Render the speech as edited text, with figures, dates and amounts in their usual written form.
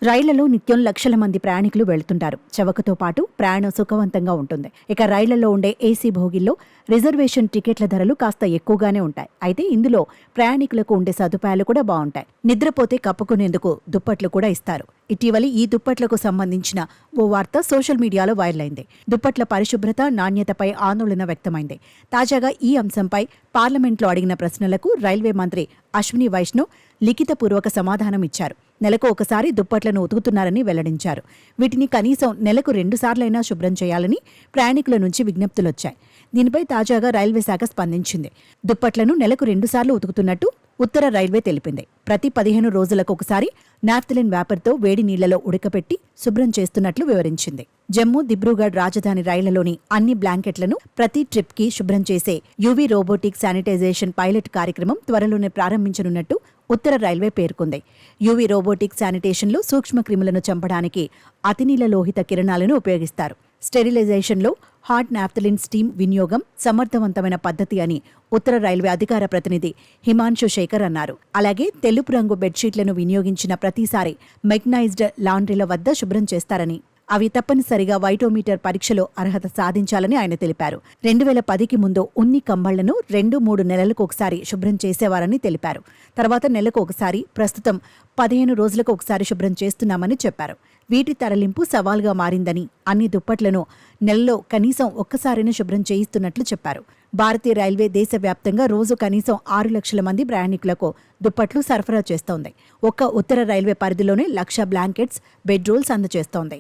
రైళ్లలో నిత్యం లక్షల మంది ప్రయాణికులు వెళ్తుంటారు. చవకతో పాటు ప్రయాణం సుఖవంతంగా ఉంటుంది. ఇక రైళ్లలో ఉండే ఏసీ భోగిల్లో రిజర్వేషన్ టికెట్ల ధరలు కాస్త ఎక్కువగానే ఉంటాయి. అయితే ఇందులో ప్రయాణికులకు ఉండే సదుపాయాలు కూడా బాగుంటాయి. నిద్రపోతే కప్పుకునేందుకు దుప్పట్లు కూడా ఇస్తారు. ఇటీవలి ఈ దుప్పట్లకు సంబంధించిన ఓ వార్త సోషల్ మీడియాలో వైరల్ అయింది. దుప్పట్ల పరిశుభ్రత, నాణ్యతపై ఆందోళన వ్యక్తమైంది. తాజాగా ఈ అంశంపై పార్లమెంట్లో అడిగిన ప్రశ్నలకు రైల్వే మంత్రి అశ్విని వైష్ణవ్ లిఖితపూర్వక సమాధానం ఇచ్చారు. నెలకు ఒకసారి దుప్పట్లను ఉతుకుతున్నారని వెల్లడించారు. వీటిని కనీసం నెలకు 2 సార్లైనా శుభ్రం చేయాలని ప్రయాణికుల నుంచి విజ్ఞప్తులొచ్చాయి. దీనిపై తాజాగా రైల్వే శాఖ స్పందించింది. దుప్పట్లను నెలకు 2 సార్లు ఉతుకుతున్నట్టు ఉత్తర రైల్వే తెలిపింది. ప్రతి 15 రోజులకు ఒకసారి నాఫ్థలిన్ వ్యాపర్తో వేడి నీళ్లలో ఉడకపెట్టి శుభ్రం చేస్తున్నట్లు వివరించింది. జమ్మూ దిబ్రూగఢ్ రాజధాని రైళ్లలోని అన్ని బ్లాంకెట్లను ప్రతి ట్రిప్కి శుభ్రం చేసే యూవీ రోబోటిక్ శానిటైజేషన్ పైలట్ కార్యక్రమం త్వరలోనే ప్రారంభించనున్నట్టు ఉత్తర రైల్వే పేర్కొంది. యూవీ రోబోటిక్ శానిటేషన్లో సూక్ష్మ క్రిములను చంపడానికి అతినీల లోహిత కిరణాలను ఉపయోగిస్తారు. స్టెరిలైజేషన్లో హాట్ నాఫ్థలిన్ స్టీమ్ వినియోగం సమర్థవంతమైన పద్ధతి అని ఉత్తర రైల్వే అధికార ప్రతినిధి హిమాంశు శేఖర్ అన్నారు. అలాగే తెలుపు రంగు బెడ్షీట్లను వినియోగించిన ప్రతిసారి మెగ్నైజ్డ్ లాండ్రీల వద్ద శుభ్రం చేస్తారని, అవి తప్పనిసరిగా వైటోమీటర్ పరీక్షలో అర్హత సాధించాలని ఆయన తెలిపారు. 2010కి ముందు ఉన్ని కంబళ్లను 2-3 నెలలకు ఒకసారి శుభ్రం చేసేవారని తెలిపారు. తర్వాత నెలకు ఒకసారి, ప్రస్తుతం 15 రోజులకు ఒకసారి శుభ్రం చేస్తున్నామని చెప్పారు. వీటి తరలింపు సవాల్గా మారిందని, అన్ని దుప్పట్లను నెలలో కనీసం ఒక్కసారైనా శుభ్రం చేయిస్తున్నట్లు చెప్పారు. భారతీయ రైల్వే దేశవ్యాప్తంగా రోజు కనీసం 6 లక్షల మంది ప్రయాణికులకు దుప్పట్లు సరఫరా చేస్తోంది. ఒక్క ఉత్తర రైల్వే పరిధిలోనే 1,00,000 బ్లాంకెట్స్, బెడ్ రోల్స్ అందజేస్తోంది.